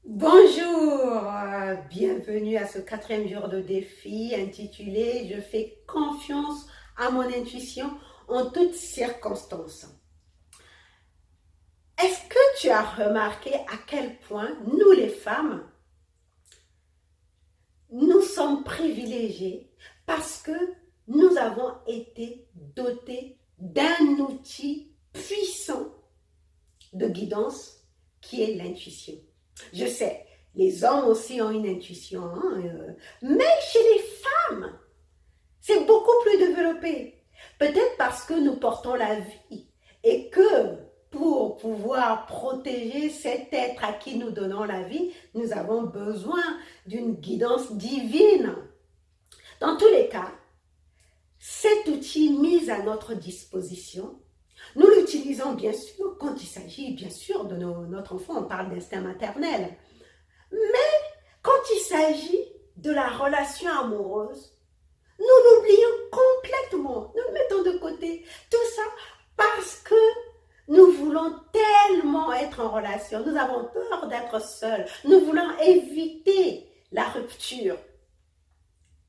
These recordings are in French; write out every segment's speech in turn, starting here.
Bonjour, bienvenue à ce quatrième jour de défi intitulé « Je fais confiance à mon intuition en toutes circonstances ». Est-ce que tu as remarqué à quel point nous les femmes, nous sommes privilégiées parce que nous avons été dotées d'un outil puissant de guidance qui est l'intuition. Je sais, les hommes aussi ont une intuition, mais chez les femmes, c'est beaucoup plus développé. Peut-être parce que nous portons la vie et que pour pouvoir protéger cet être à qui nous donnons la vie, nous avons besoin d'une guidance divine. Dans tous les cas, cet outil mis à notre disposition, nous l'utilisons bien sûr quand il s'agit bien sûr de notre enfant, on parle d'instinct maternel. Mais quand il s'agit de la relation amoureuse, nous l'oublions complètement, nous le mettons de côté. Tout ça parce que nous voulons tellement être en relation, nous avons peur d'être seuls, nous voulons éviter la rupture.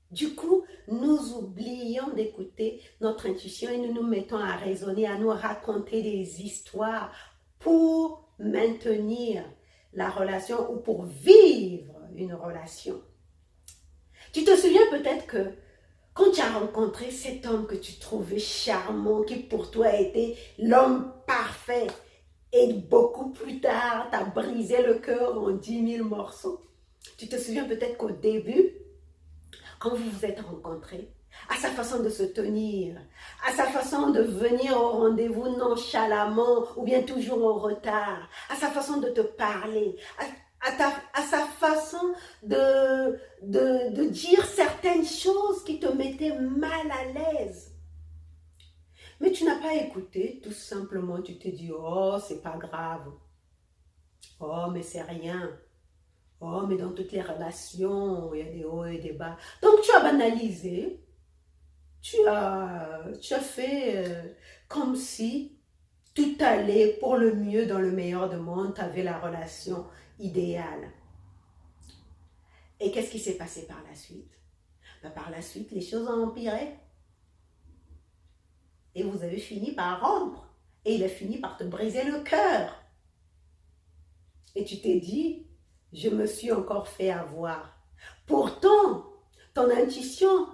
Du coup, nous oublions d'écouter notre intuition et nous nous mettons à raisonner, à nous raconter des histoires pour maintenir la relation ou pour vivre une relation. Tu te souviens peut-être que quand tu as rencontré cet homme que tu trouvais charmant, qui pour toi était l'homme parfait, et beaucoup plus tard, t'as brisé le cœur en 10 000 morceaux. Tu te souviens peut-être qu'au début, quand vous vous êtes rencontrés, à sa façon de se tenir, à sa façon de venir au rendez-vous nonchalamment ou bien toujours en retard, à sa façon de te parler, à sa façon de dire certaines choses qui te mettaient mal à l'aise. Mais tu n'as pas écouté, tout simplement, tu t'es dit « Oh, c'est pas grave. Oh, mais c'est rien. » Oh, mais dans toutes les relations, il y a des hauts et des bas. Donc, tu as banalisé. Tu as fait comme si tout allait pour le mieux dans le meilleur des mondes. Tu avais la relation idéale. Et qu'est-ce qui s'est passé par la suite? Par la suite, les choses ont empiré. Et vous avez fini par rompre. Et il a fini par te briser le cœur. Et tu t'es dit, je me suis encore fait avoir. Pourtant, ton intuition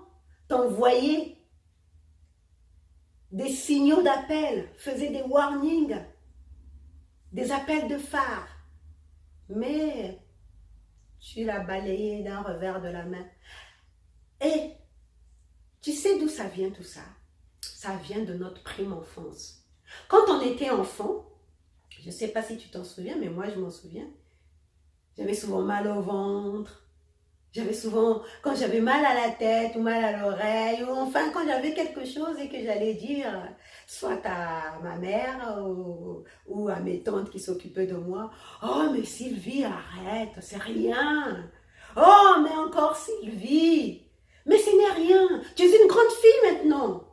t'envoyait des signaux d'appel, faisait des warnings, des appels de phare. Mais tu l'as balayé d'un revers de la main. Et tu sais d'où ça vient tout ça? Ça vient de notre prime enfance. Quand on était enfant, je ne sais pas si tu t'en souviens, mais moi je m'en souviens, j'avais souvent mal au ventre. J'avais souvent, quand j'avais mal à la tête ou mal à l'oreille, ou enfin quand j'avais quelque chose et que j'allais dire, soit à ma mère ou à mes tantes qui s'occupaient de moi, « Oh, mais Sylvie, arrête, c'est rien. Oh, mais encore Sylvie, mais ce n'est rien. Tu es une grande fille maintenant.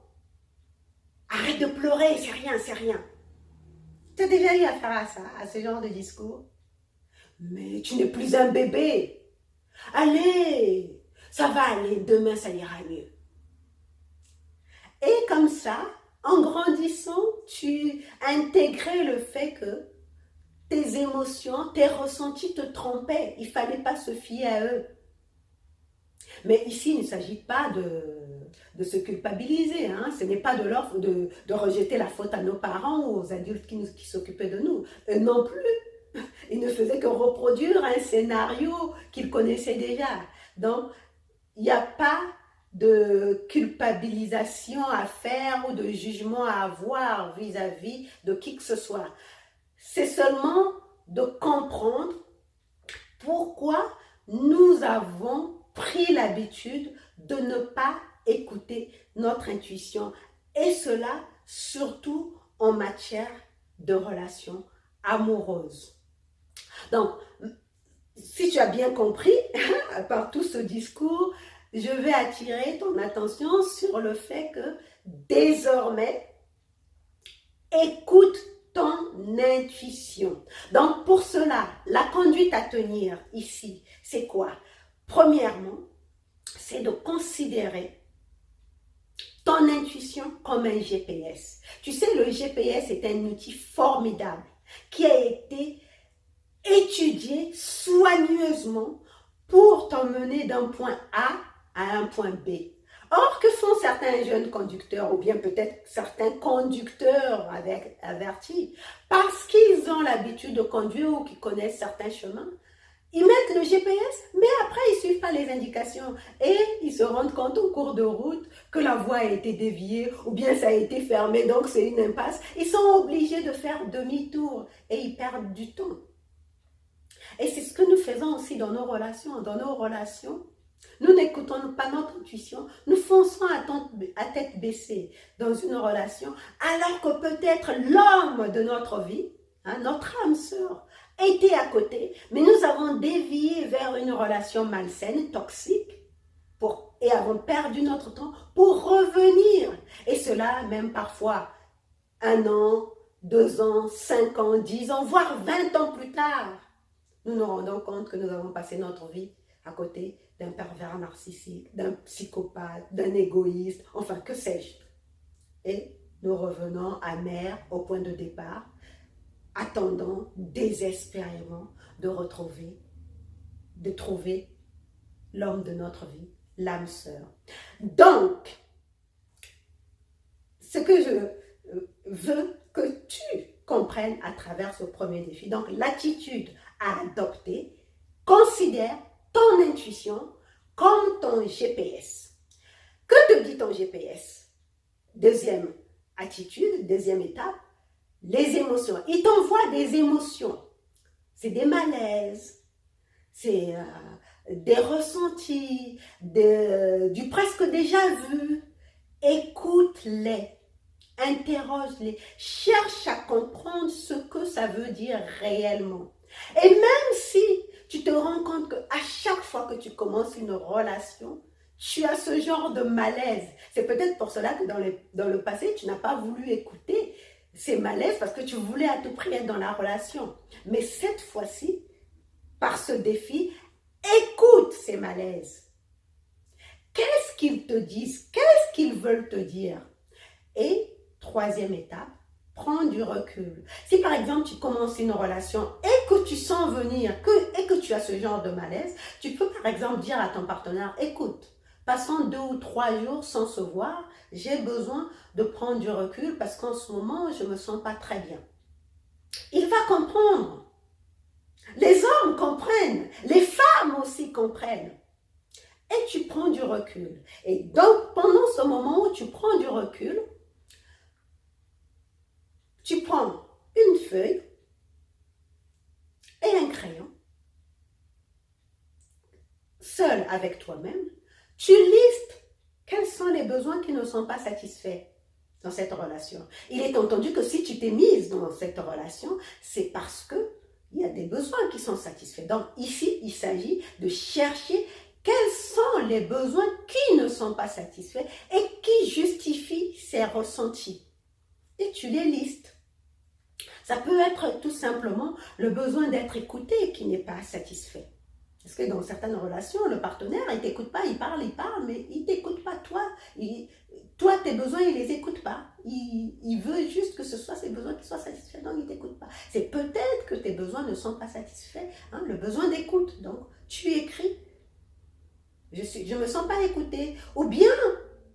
Arrête de pleurer, c'est rien, c'est rien. » Tu as déjà eu affaire à ça, à ce genre de discours? Mais tu n'es plus un bébé. Allez, ça va aller, demain ça ira mieux. Et comme ça, en grandissant, tu intégrais le fait que tes émotions, tes ressentis te trompaient. Il ne fallait pas se fier à eux. Mais ici, il ne s'agit pas de se culpabiliser. Hein. Ce n'est pas de rejeter la faute à nos parents ou aux adultes qui s'occupaient de nous. Eux non plus. Ils ne faisaient que reproduire un scénario qu'ils connaissaient déjà. Donc, il n'y a pas de culpabilisation à faire ou de jugement à avoir vis-à-vis de qui que ce soit. C'est seulement de comprendre pourquoi nous avons pris l'habitude de ne pas écouter notre intuition. Et cela, surtout en matière de relations amoureuses. Donc, si tu as bien compris, par tout ce discours, je vais attirer ton attention sur le fait que désormais, écoute ton intuition. Donc, pour cela, la conduite à tenir ici, c'est quoi? Premièrement, c'est de considérer ton intuition comme un GPS. Tu sais, le GPS est un outil formidable qui a été étudié soigneusement pour t'emmener d'un point A à un point B. Or, que font certains jeunes conducteurs, ou bien peut-être certains conducteurs avertis, parce qu'ils ont l'habitude de conduire ou qu'ils connaissent certains chemins, ils mettent le GPS, mais après ils ne suivent pas les indications et ils se rendent compte au cours de route que la voie a été déviée ou bien ça a été fermé, donc c'est une impasse. Ils sont obligés de faire demi-tour et ils perdent du temps. Et c'est ce que nous faisons aussi dans nos relations. Dans nos relations, nous n'écoutons pas notre intuition, nous fonçons à tête baissée dans une relation, alors que peut-être l'homme de notre vie, notre âme sœur, était à côté, mais nous avons dévié vers une relation malsaine, toxique, et avons perdu notre temps pour revenir. Et cela même parfois 1 an, 2 ans, 5 ans, 10 ans, voire 20 ans plus tard. Nous nous rendons compte que nous avons passé notre vie à côté d'un pervers narcissique, d'un psychopathe, d'un égoïste, enfin que sais-je. Et nous revenons amers au point de départ, attendant désespérément de trouver l'homme de notre vie, l'âme sœur. Donc, ce que je veux que tu comprennes à travers ce premier défi, donc l'attitude à adopter, considère ton intuition comme ton GPS. Que te dit ton GPS? Deuxième attitude, deuxième étape, les émotions. Il t'envoie des émotions. C'est des malaises, c'est des ressentis, du presque déjà vu. Écoute-les, interroge-les, cherche à comprendre ce que ça veut dire réellement. Et même si tu te rends compte qu'à chaque fois que tu commences une relation, tu as ce genre de malaise. C'est peut-être pour cela que dans le passé, tu n'as pas voulu écouter ces malaises parce que tu voulais à tout prix être dans la relation. Mais cette fois-ci, par ce défi, écoute ces malaises. Qu'est-ce qu'ils te disent? Qu'est-ce qu'ils veulent te dire? Et troisième étape, prends du recul. Si par exemple tu commences une relation et que tu sens venir, et que tu as ce genre de malaise, tu peux par exemple dire à ton partenaire, écoute, passons 2 ou 3 jours sans se voir, j'ai besoin de prendre du recul parce qu'en ce moment, je ne me sens pas très bien. Il va comprendre. Les hommes comprennent, les femmes aussi comprennent. Et tu prends du recul. Et donc, pendant ce moment où tu prends du recul, tu prends une feuille et un crayon, seul avec toi-même, tu listes quels sont les besoins qui ne sont pas satisfaits dans cette relation. Il est entendu que si tu t'es mise dans cette relation, c'est parce qu'il y a des besoins qui sont satisfaits. Donc ici, il s'agit de chercher quels sont les besoins qui ne sont pas satisfaits et qui justifient ces ressentis. Et tu les listes. Ça peut être tout simplement le besoin d'être écouté qui n'est pas satisfait. Parce que dans certaines relations, le partenaire, il ne t'écoute pas, il parle, mais il ne t'écoute pas toi. Toi, tes besoins, il ne les écoute pas. Il veut juste que ce soit ses besoins qui soient satisfaits, donc il ne t'écoute pas. C'est peut-être que tes besoins ne sont pas satisfaits, le besoin d'écoute. Donc, tu écris, je ne me sens pas écoutée. Ou bien,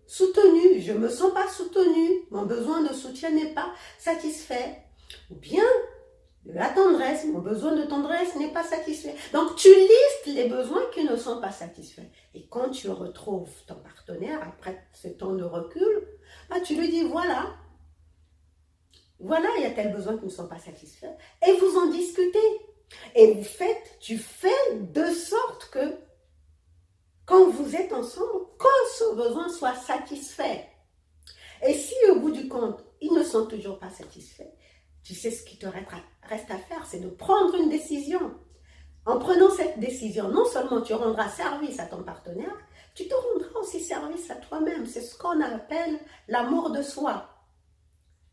soutenu, je ne me sens pas soutenue. Mon besoin de soutien n'est pas satisfait. Ou bien, la tendresse, mon besoin de tendresse n'est pas satisfait. Donc, tu listes les besoins qui ne sont pas satisfaits. Et quand tu retrouves ton partenaire, après ce temps de recul, tu lui dis, voilà, il y a tel besoin qui ne sont pas satisfaits. Et vous en discutez. Et tu fais de sorte que, quand vous êtes ensemble, que ce besoin soit satisfait. Et si au bout du compte, ils ne sont toujours pas satisfaits, tu sais ce qui te reste à faire, c'est de prendre une décision. En prenant cette décision, non seulement tu rendras service à ton partenaire, tu te rendras aussi service à toi-même. C'est ce qu'on appelle l'amour de soi.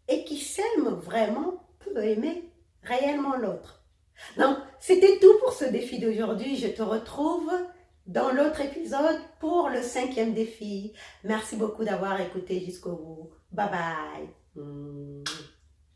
Et qui s'aime vraiment peut veux aimer réellement l'autre. Donc, c'était tout pour ce défi d'aujourd'hui. Je te retrouve dans l'autre épisode pour le 5e défi. Merci beaucoup d'avoir écouté jusqu'au bout. Bye bye.